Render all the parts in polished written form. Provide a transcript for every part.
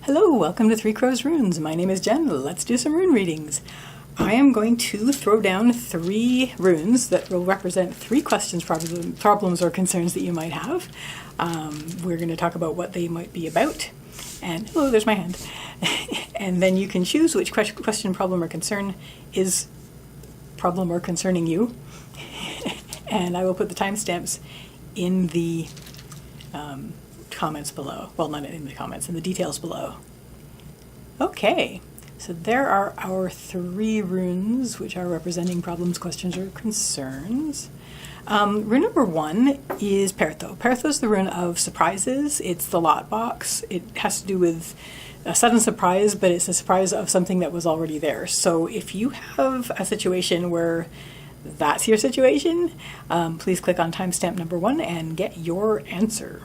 Hello, welcome to Three Crows Runes. My name is Jen. Let's do some rune readings. I am going to throw down 3 runes that will represent 3 questions, problems, or concerns that you might have. We're going to talk about what they might be about. And, hello, there's my hand. And then you can choose which question, problem, or concern is problem or concerning you. And I will put the timestamps in the comments below. Well, not in the comments, in the details below. Okay, so there are our 3 runes, which are representing problems, questions, or concerns. Rune number 1 is Pertho. Pertho is the rune of surprises. It's the lot box. It has to do with a sudden surprise, but it's a surprise of something that was already there. So if you have a situation where that's your situation, please click on timestamp number 1 and get your answer.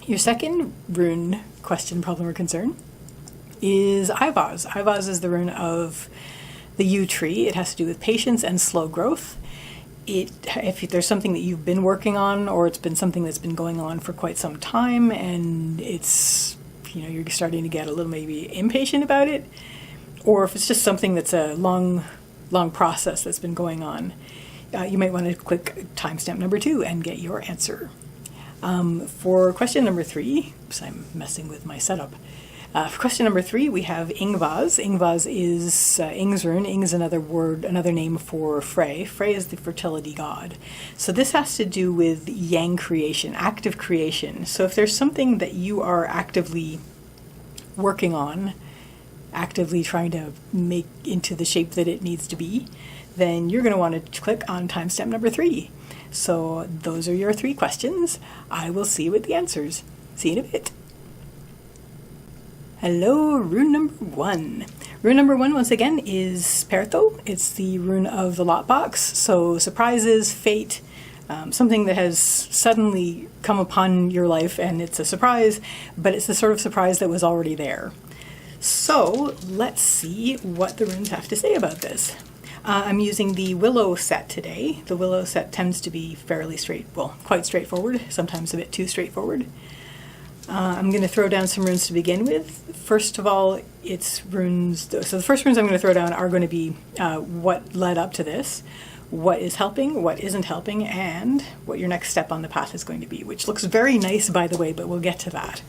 Your second rune, question, problem, or concern is Ivaz. Ivaz is the rune of the yew tree. It has to do with patience and slow growth. If there's something that you've been working on, or it's been something that's been going on for quite some time, and it's, you're starting to get a little maybe impatient about it, or if it's just something that's a long process that's been going on, you might want to click timestamp number 2 and get your answer. For question number 3, oops, I'm messing with my setup. For question number 3, we have Ingvaz. Ingvaz is Ing's rune. Ing is another name for Frey. Frey is the fertility god. So this has to do with yang creation, active creation. So if there's something that you are actively working on, actively trying to make into the shape that it needs to be, then you're going to want to click on timestamp number 3. So those are your 3 questions. I will see you with the answers. See you in a bit. Hello, rune number 1. Rune number 1, once again, is Pertho. It's the rune of the lot box. So surprises, fate, something that has suddenly come upon your life and it's a surprise, but it's the sort of surprise that was already there. So let's see what the runes have to say about this. I'm using the Willow set today. The Willow set tends to be quite straightforward, sometimes a bit too straightforward. I'm going to throw down some runes to begin with. First of all, it's runes. So the first runes I'm going to throw down are going to be what led up to this, what is helping, what isn't helping, and what your next step on the path is going to be, which looks very nice, by the way, but we'll get to that.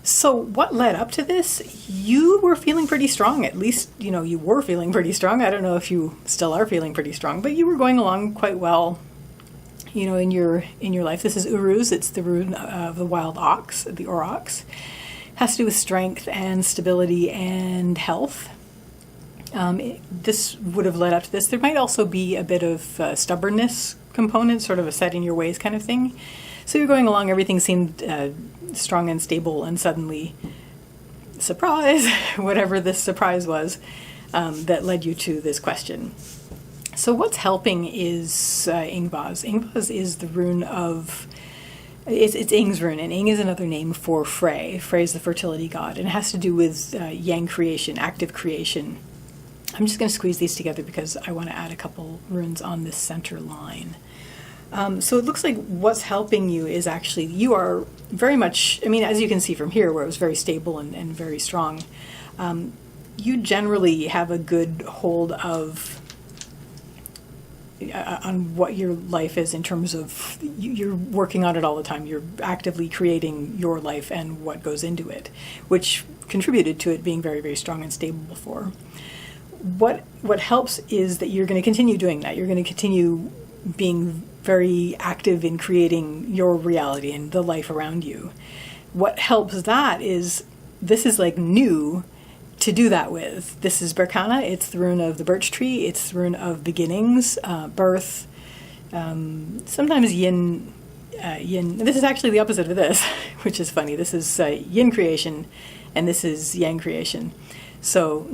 So what led up to this? You were feeling pretty strong. At least, you were feeling pretty strong. I don't know if you still are feeling pretty strong, but you were going along quite well, in your life. This is Uruz. It's the rune of the wild ox, the aurochs. It has to do with strength and stability and health. This would have led up to this. There might also be a bit of stubbornness component, sort of a set in your ways kind of thing. So you're going along, everything seemed strong and stable, and suddenly, surprise, whatever this surprise was, that led you to this question. So what's helping is Ingvaz. Ingvaz is the rune of, it's Ing's rune, and Ing is another name for Frey. Frey is the fertility god, and it has to do with yang creation, active creation. I'm just going to squeeze these together because I want to add a couple runes on this center line. So it looks like what's helping you is actually, you are very much, as you can see from here where it was very stable and very strong, you generally have a good hold of on what your life is in terms of, you're working on it all the time. You're actively creating your life and what goes into it, which contributed to it being very, very strong and stable before. What helps is that you're going to continue doing that. You're going to continue being very active in creating your reality and the life around you. What helps that is, this is like new to do that with. This is Berkana. It's the rune of the birch tree. It's the rune of beginnings, birth, sometimes yin. This is actually the opposite of this, which is funny. This is yin creation, and this is yang creation. So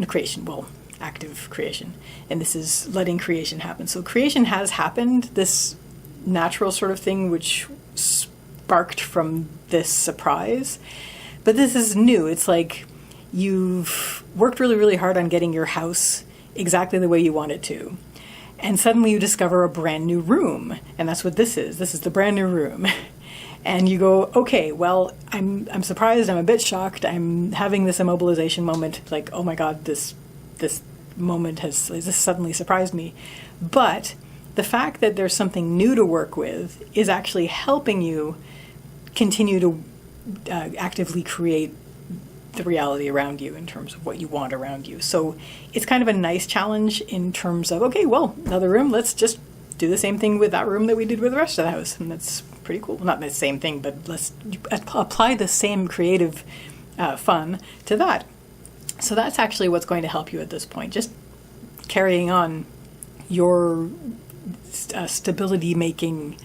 active creation, and this is letting creation happen. So creation has happened, this natural sort of thing which sparked from this surprise, but this is new. It's like you've worked really, really hard on getting your house exactly the way you want it to, and suddenly you discover a brand new room, and that's what this is. This is the brand new room. And you go, okay, well, I'm surprised, I'm a bit shocked, I'm having this immobilization moment, like, oh my God, this moment has suddenly surprised me. But the fact that there's something new to work with is actually helping you continue to actively create the reality around you in terms of what you want around you. So it's kind of a nice challenge in terms of, okay, well, another room, let's just do the same thing with that room that we did with the rest of the house. And that's pretty cool. Not the same thing, but let's apply the same creative fun to that. So that's actually what's going to help you at this point. Just carrying on your stability making,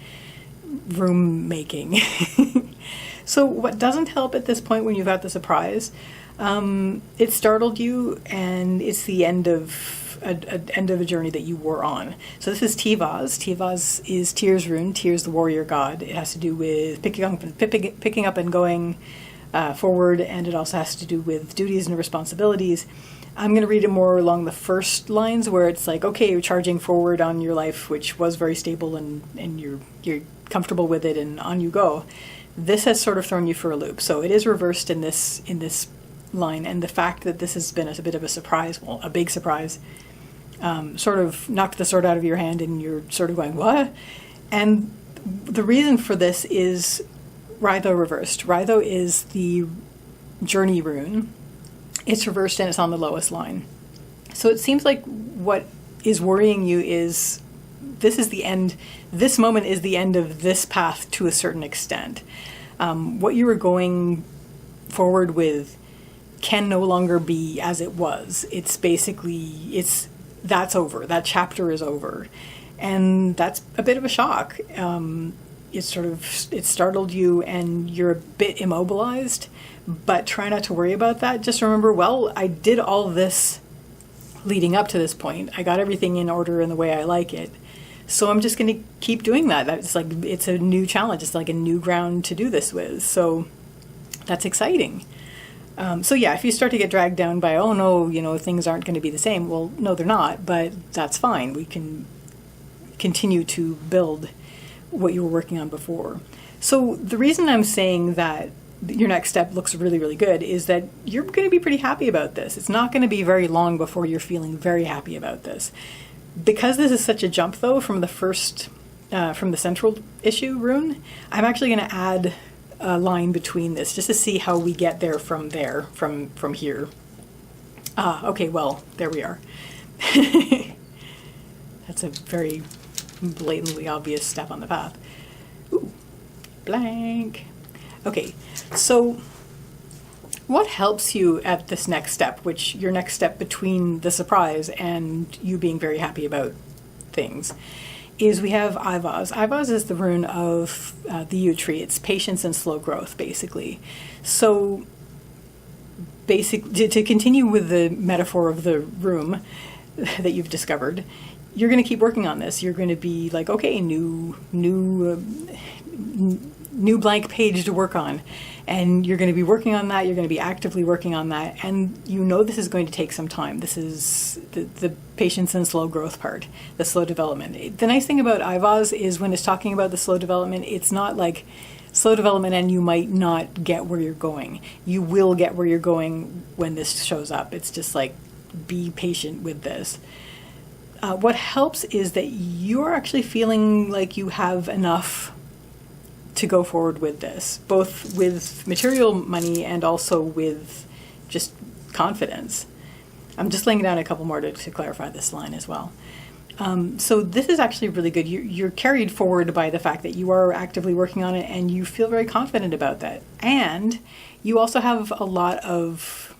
room making. So what doesn't help at this point when you've got the surprise, it startled you, and it's the end of a journey that you were on. So this is Tivaz. Tivaz is Tyr's rune. Tyr's the warrior god. It has to do with picking up and going forward, and it also has to do with duties and responsibilities. I'm going to read it more along the first lines, where it's like, okay, you're charging forward on your life, which was very stable, and you're comfortable with it, and on you go. This has sort of thrown you for a loop. So it is reversed in this line, and the fact that this has been a bit of a surprise, well, a big surprise, sort of knocked the sword out of your hand, and you're sort of going, what? And the reason for this is Rhytho reversed. Rhytho is the journey rune. It's reversed and it's on the lowest line. So it seems like what is worrying you is this is the end. This moment is the end of this path to a certain extent. What you were going forward with can no longer be as it was. It's basically, that's over. That chapter is over. And that's a bit of a shock. It startled you, and you're a bit immobilized, but try not to worry about that. Just remember, well, I did all this leading up to this point. I got everything in order in the way I like it. So I'm just going to keep doing that. It's a new challenge. It's like a new ground to do this with. So that's exciting. So yeah, if you start to get dragged down by, oh no, things aren't going to be the same. Well, no, they're not, but that's fine. We can continue to build what you were working on before. So the reason I'm saying that your next step looks really, really good is that you're going to be pretty happy about this. It's not going to be very long before you're feeling very happy about this. Because this is such a jump, though, from the central issue rune, I'm actually going to add a line between this just to see how we get there, from here. Okay, well, there we are. That's a very blatantly obvious step on the path. Ooh, blank. Okay, so what helps you at this next step, which your next step between the surprise and you being very happy about things, is we have Ivaz. Ivaz is the rune of the yew tree. It's patience and slow growth, basically. So to continue with the metaphor of the room that you've discovered, you're going to keep working on this. You're going to be like, okay, new blank page to work on. And you're going to be working on that. You're going to be actively working on that. And this is going to take some time. This is the patience and slow growth part, the slow development. The nice thing about Ivaz is when it's talking about the slow development, it's not like slow development and you might not get where you're going. You will get where you're going when this shows up. It's just like, be patient with this. What helps is that you're actually feeling like you have enough to go forward with this, both with material money and also with just confidence. I'm just laying down a couple more to clarify this line as well. So this is actually really good. You're carried forward by the fact that you are actively working on it, and you feel very confident about that. And you also have a lot of,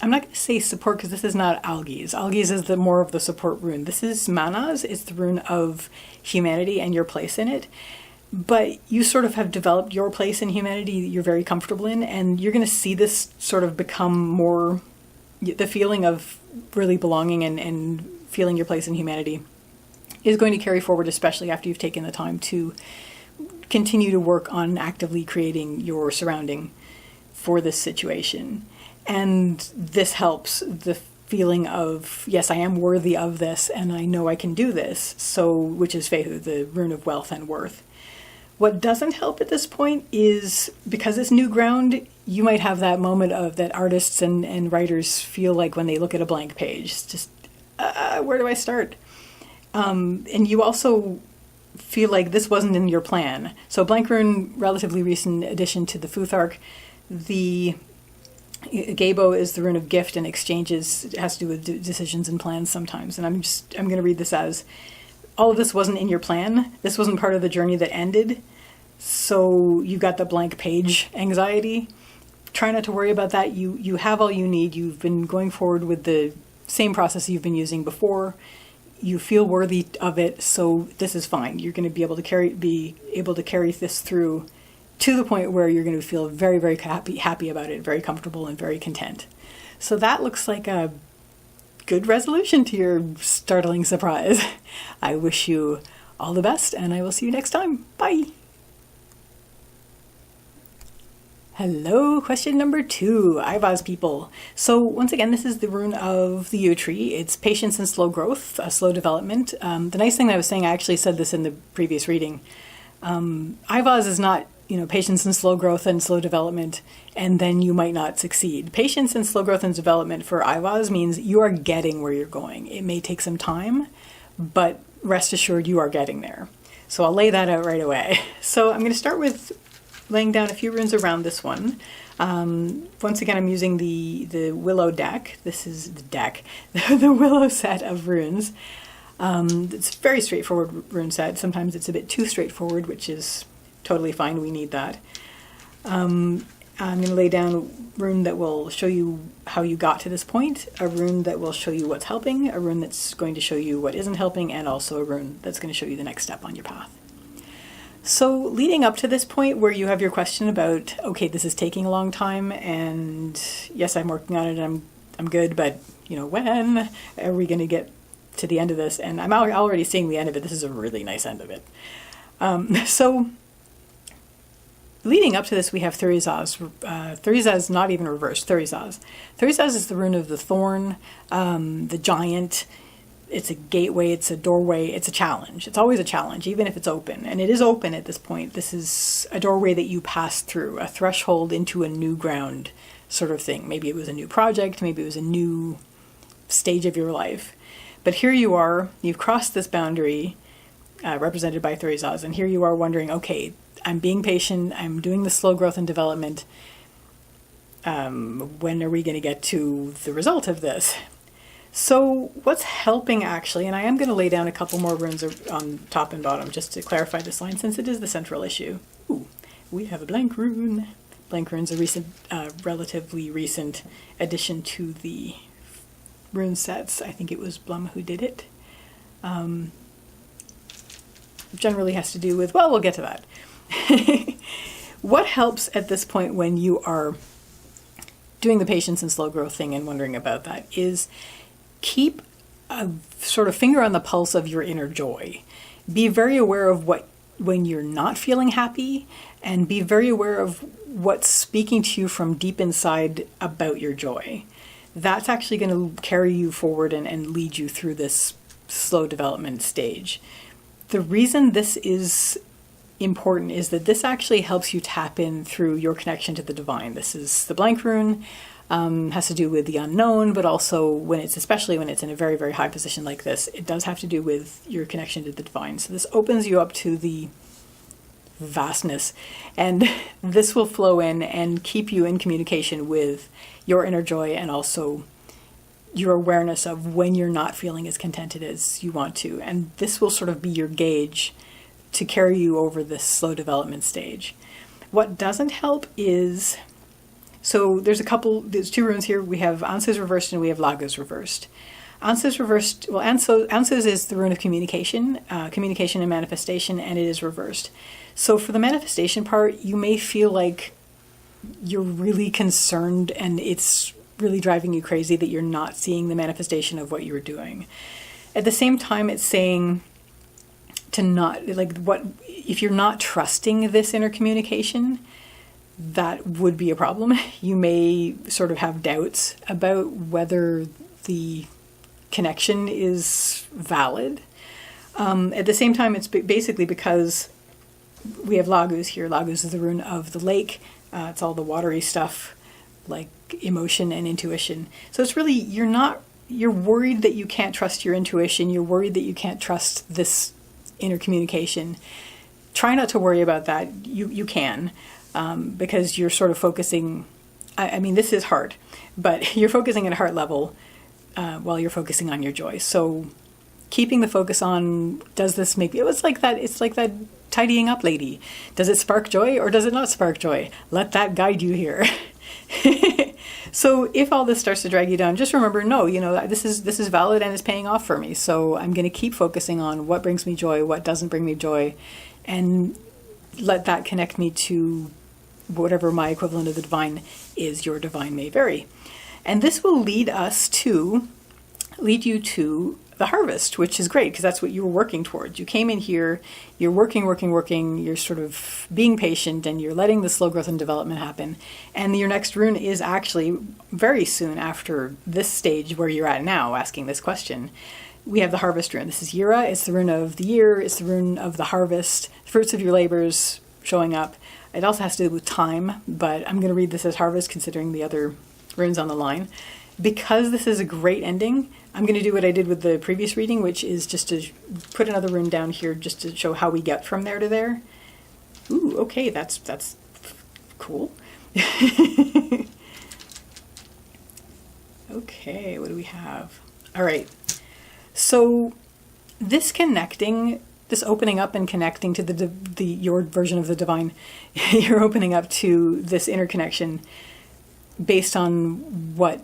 I'm not going to say support because this is not Algiz. Algiz is the more of the support rune. This is Manaz. It's the rune of humanity and your place in it. But you sort of have developed your place in humanity that you're very comfortable in, and you're going to see this sort of become more the feeling of really belonging and feeling your place in humanity is going to carry forward, especially after you've taken the time to continue to work on actively creating your surrounding for this situation. And this helps the feeling of, yes, I am worthy of this, and I know I can do this. So, which is Fehu, the rune of wealth and worth. What doesn't help at this point is, because it's new ground, you might have that moment of that artists and writers feel like when they look at a blank page. It's just, where do I start? And you also feel like this wasn't in your plan. So Blank Rune, relatively recent addition to the Futhark. The Gabo is the rune of gift and exchanges. It has to do with decisions and plans sometimes. And I'm going to read this as, all of this wasn't in your plan. This wasn't part of the journey that ended. So you got the blank page anxiety. Try not to worry about that. You have all you need. You've been going forward with the same process you've been using before. You feel worthy of it, so this is fine. You're going to be able to carry this through to the point where you're going to feel very, very happy about it, very comfortable and very content. So that looks like a good resolution to your startling surprise. I wish you all the best, and I will see you next time. Bye. Hello, question number 2, Ivaz people. So once again, this is the rune of the yew tree. It's patience and slow growth, slow development. The nice thing that I was saying, I actually said this in the previous reading. Ivaz is not, patience and slow growth and slow development, and then you might not succeed. Patience and slow growth and development for Ivaz means you are getting where you're going. It may take some time, but rest assured you are getting there. So I'll lay that out right away. So I'm going to start with laying down a few runes around this one. Once again, I'm using the Willow deck. This is the deck, the Willow set of runes. It's a very straightforward rune set. Sometimes it's a bit too straightforward, which is totally fine. We need that. I'm going to lay down a rune that will show you how you got to this point, a rune that will show you what's helping, a rune that's going to show you what isn't helping, and also a rune that's going to show you the next step on your path. So leading up to this point where you have your question about, okay, this is taking a long time, and yes, I'm working on it, I'm good, but when are we going to get to the end of this? And I'm already seeing the end of it. This is a really nice end of it. So leading up to this, we have Thurizaz. Thurizaz, not even reversed, Thurizaz. Thurizaz is the rune of the thorn, the giant. It's a gateway, it's a doorway, it's a challenge. It's always a challenge, even if it's open. And it is open at this point. This is a doorway that you pass through, a threshold into a new ground sort of thing. Maybe it was a new project, maybe it was a new stage of your life. But here you are, you've crossed this boundary, represented by Thurizaz, and here you are wondering, okay, I'm being patient, I'm doing the slow growth and development. When are we going to get to the result of this? So what's helping actually, and I am going to lay down a couple more runes on top and bottom just to clarify this line since it is the central issue. Ooh, we have a blank rune. Blank rune's a recent, relatively recent addition to the rune sets. I think it was Blum who did it. Generally has to do with, well, we'll get to that. What helps at this point when you are doing the patience and slow growth thing and wondering about that is keep a sort of finger on the pulse of your inner joy. Be very aware of when you're not feeling happy, and be very aware of what's speaking to you from deep inside about your joy. That's actually going to carry you forward and lead you through this slow development stage. The reason this is important is that this actually helps you tap in through your connection to the divine. This is the blank rune. Has to do with the unknown, but also especially when it's in a very, very high position like this, it does have to do with your connection to the divine. So this opens you up to the vastness, and this will flow in and keep you in communication with your inner joy and also your awareness of when you're not feeling as contented as you want to. And this will sort of be your gauge to carry you over this slow development stage. What doesn't help is, so there's two runes here. We have Ansuz reversed and we have Laguz reversed. Ansuz reversed, well, Ansuz is the rune of communication and manifestation, and it is reversed. So for the manifestation part, you may feel like you're really concerned and it's really driving you crazy that you're not seeing the manifestation of what you were doing. At the same time, it's saying to not, if you're not trusting this inner communication, that would be a problem. You may sort of have doubts about whether the connection is valid. At the same time, it's basically because we have Laguz here. Laguz is the rune of the lake. It's all the watery stuff, like emotion and intuition. So it's really, you're worried that you can't trust your intuition. You're worried that you can't trust this inner communication. Try not to worry about that. You can, because you're sort of focusing, I mean, this is hard, but you're focusing at heart level while you're focusing on your joy. So keeping the focus on, does this make, it's like that tidying up lady. Does it spark joy or does it not spark joy? Let that guide you here. So if all this starts to drag you down, just remember, no, this is valid and it's paying off for me. So I'm going to keep focusing on what brings me joy, what doesn't bring me joy, and let that connect me to whatever my equivalent of the divine is. Your divine may vary. And this will lead you to the harvest, which is great because that's what you were working towards. You came in here, you're working, you're sort of being patient and you're letting the slow growth and development happen. And your next rune is actually very soon after this stage where you're at now, asking this question. We have the harvest rune. This is Yira. It's the rune of the year. It's the rune of the harvest, fruits of your labors showing up. It also has to do with time, but I'm going to read this as harvest considering the other runes on the line. Because this is a great ending, I'm going to do what I did with the previous reading, which is just to put another rune down here just to show how we get from there to there. Ooh, okay, that's cool. Okay, what do we have? All right, so this opening up and connecting to your version of the divine, you're opening up to this interconnection based on what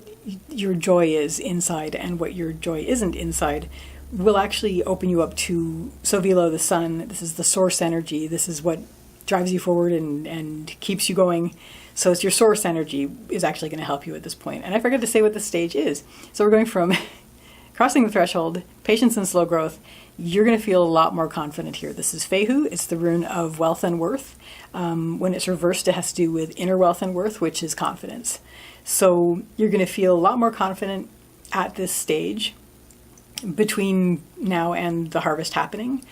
your joy is inside and what your joy isn't inside, will actually open you up to Sovilo, the sun. This is the source energy. This is what drives you forward and keeps you going. So it's your source energy is actually going to help you at this point. And I forgot to say what the stage is. So we're going from crossing the threshold, patience and slow growth. You're going to feel a lot more confident here. This is Fehu. It's the rune of wealth and worth. When it's reversed, it has to do with inner wealth and worth, which is confidence. So you're going to feel a lot more confident at this stage between now and the harvest happening.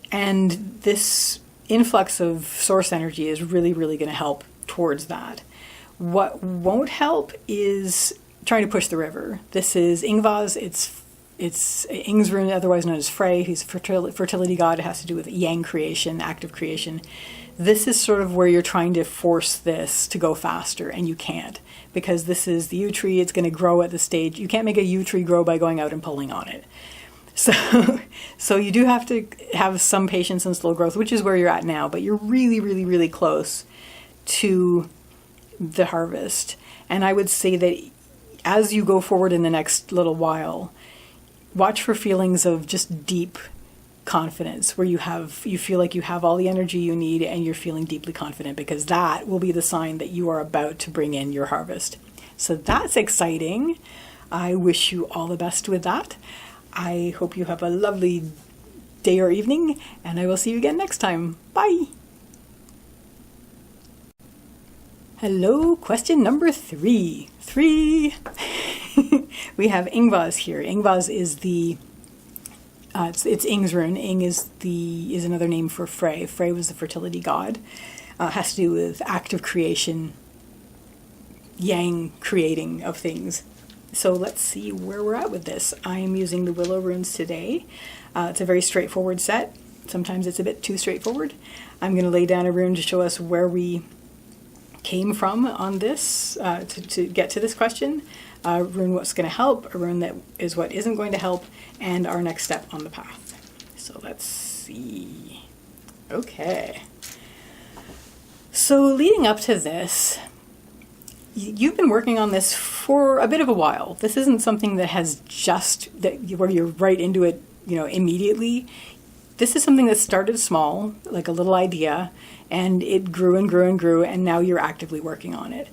And this influx of source energy is really, really going to help towards that. What won't help is trying to push the river. This is Ingvaz. It's Ing's rune, otherwise known as Frey, who's a fertility god. It has to do with yang creation, active creation. This is sort of where you're trying to force this to go faster, and you can't, because this is the yew tree. It's going to grow at the stage. You can't make a yew tree grow by going out and pulling on it. So you do have to have some patience and slow growth, which is where you're at now, but you're really, really, really close to the harvest. And I would say that as you go forward in the next little while, watch for feelings of just deep confidence, where you feel like you have all the energy you need and you're feeling deeply confident, because that will be the sign that you are about to bring in your harvest. So that's exciting. I wish you all the best with that. I hope you have a lovely day or evening, and I will see you again next time. Bye. Hello, question number 3. We have Ingvaz here. Ingvaz is it's Ing's rune. Ing is another name for Frey. Frey was the fertility god. Has to do with active creation, yang creating of things. So let's see where we're at with this. I am using the Willow runes today. It's a very straightforward set. Sometimes it's a bit too straightforward. I'm going to lay down a rune to show us where we came from on this to get to this question. A rune what's going to help, a rune that is what isn't going to help, and our next step on the path. So let's see. Okay. So leading up to this, you've been working on this for a bit of a while. This isn't something that has where you're right into it, immediately. This is something that started small, like a little idea, and it grew and grew and grew, and now you're actively working on it.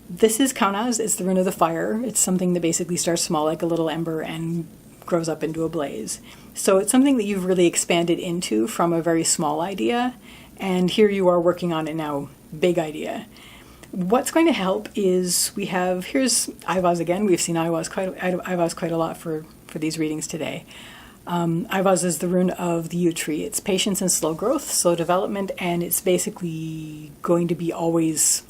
This is Kaunaz. It's the rune of the fire. It's something that basically starts small, like a little ember, and grows up into a blaze. So it's something that you've really expanded into from a very small idea, and here you are working on it now, big idea. What's going to help is here's Ivaz again. We've seen Ivaz quite a lot for these readings today. Ivaz is the rune of the yew tree. It's patience and slow growth, slow development, and it's basically going to be always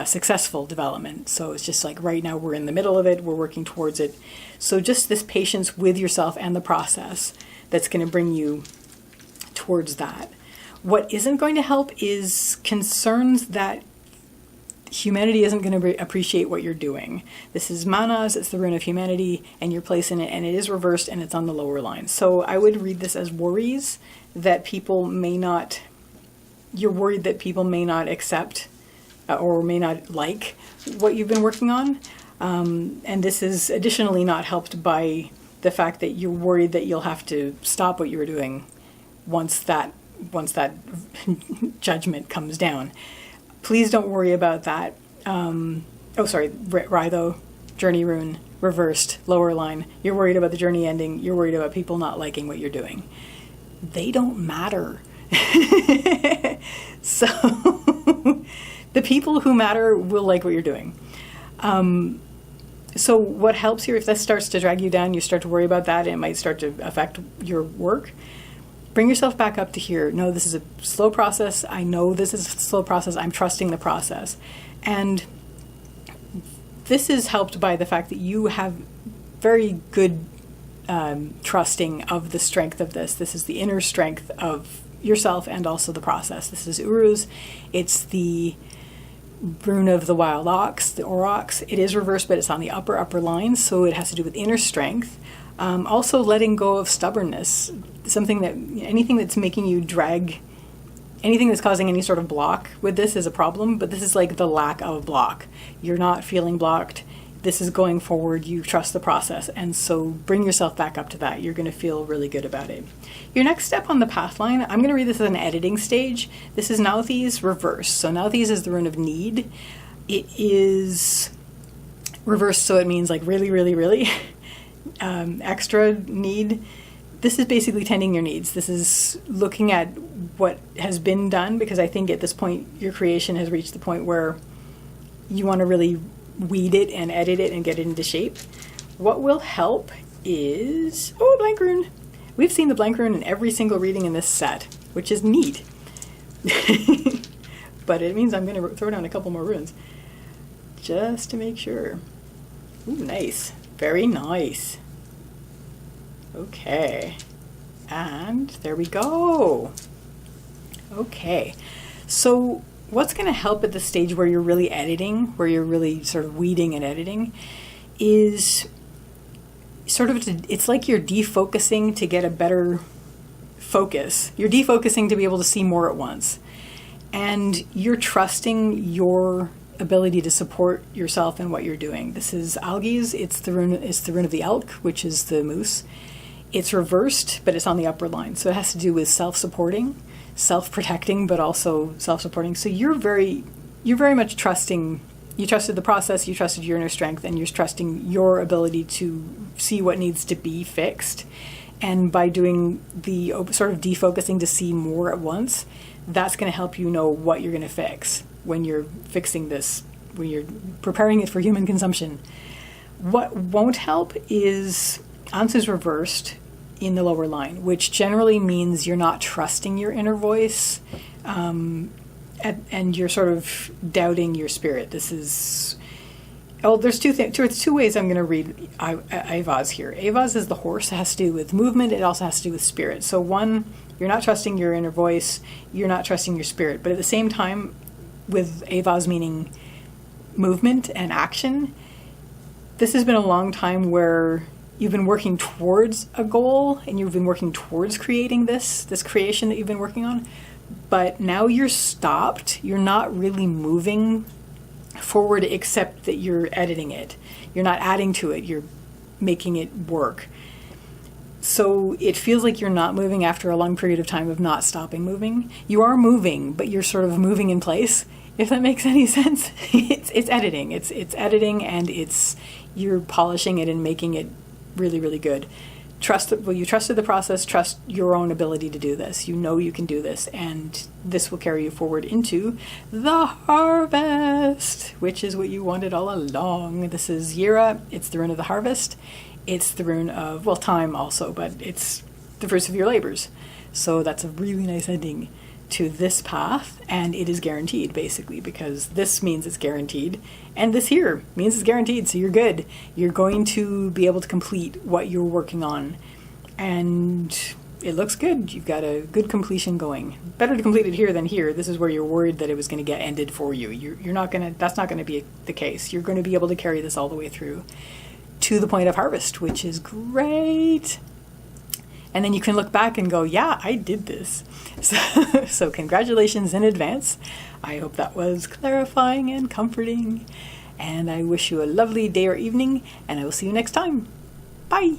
successful development. So it's just like right now we're in the middle of it, we're working towards it. So just this patience with yourself and the process that's going to bring you towards that. What isn't going to help is concerns that humanity isn't going to appreciate what you're doing. This is Manas, it's the rune of humanity, and you're placing it, and it is reversed, and it's on the lower line. So I would read this as worries that people may not, you're worried that people may not accept or may not like what you've been working on. And this is additionally not helped by the fact that you're worried that you'll have to stop what you were doing once that judgment comes down. Please don't worry about that. Rhytho, journey rune, reversed, lower line. You're worried about the journey ending. You're worried about people not liking what you're doing. They don't matter. So the people who matter will like what you're doing. So what helps here, if this starts to drag you down, you start to worry about that, and it might start to affect your work. Bring yourself back up to here. No, this is a slow process. I know this is a slow process. I'm trusting the process. And this is helped by the fact that you have very good trusting of the strength of this. This is the inner strength of yourself and also the process. This is Uruz. It's the rune of the wild ox, the aurochs. It is reversed, but it's on the upper line, so it has to do with inner strength. Also letting go of stubbornness, anything that's making you drag, anything that's causing any sort of block with this is a problem, but this is like the lack of block. You're not feeling blocked. This is going forward. You trust the process. And so bring yourself back up to that. You're going to feel really good about it. Your next step on the path line, I'm going to read this as an editing stage. This is Nauthi's reverse. So Nauthi's is the rune of need. It is reversed, so it means like really, really, really. Extra need. This is basically tending your needs. This is looking at what has been done, because I think at this point your creation has reached the point where you want to really weed it and edit it and get it into shape. What will help is, blank rune. We've seen the blank rune in every single reading in this set, which is neat. But it means I'm going to throw down a couple more runes just to make sure. Ooh, nice. Very nice. Okay. And there we go. Okay. So what's going to help at the stage where you're really editing, where you're really sort of weeding and editing, is sort of, it's like you're defocusing to get a better focus. You're defocusing to be able to see more at once. And you're trusting your ability to support yourself and what you're doing. This is Algi's. It's the rune of the elk, which is the moose. It's reversed, but it's on the upper line. So it has to do with self-supporting, self-protecting, but also self-supporting. So you're very much trusting. You trusted the process, you trusted your inner strength, and you're trusting your ability to see what needs to be fixed. And by doing the sort of defocusing to see more at once, that's going to help you know what you're going to fix when you're fixing this, when you're preparing it for human consumption. What won't help is Ansu's reversed in the lower line, which generally means you're not trusting your inner voice, and you're sort of doubting your spirit. This is, there's two ways I'm going to read Ivaz here. Ivaz is the horse. It has to do with movement. It also has to do with spirit. So one, you're not trusting your inner voice. You're not trusting your spirit. But at the same time, with Ivaz meaning movement and action, this has been a long time where you've been working towards a goal and you've been working towards creating this creation that you've been working on. But now you're stopped. You're not really moving forward, except that you're editing it. You're not adding to it. You're making it work. So it feels like you're not moving after a long period of time of not stopping moving. You are moving, but you're sort of moving in place, if that makes any sense. It's editing. It's editing, and you're polishing it and making it really, really good. You trusted the process, trust your own ability to do this. You know you can do this, and this will carry you forward into the harvest, which is what you wanted all along. This is Yira. It's the rune of the harvest. It's the rune of, well, time also, but it's the fruits of your labors. So that's a really nice ending to this path, and it is guaranteed, basically, because this means it's guaranteed, and this here means it's guaranteed, so you're good. You're going to be able to complete what you're working on, and it looks good. You've got a good completion going. Better to complete it here than here. This is where you're worried that it was going to get ended for you. You're not going to, that's not going to be the case. You're going to be able to carry this all the way through to the point of harvest, which is great. And then you can look back and go, yeah, I did this. So congratulations in advance. I hope that was clarifying and comforting. And I wish you a lovely day or evening, and I will see you next time. Bye.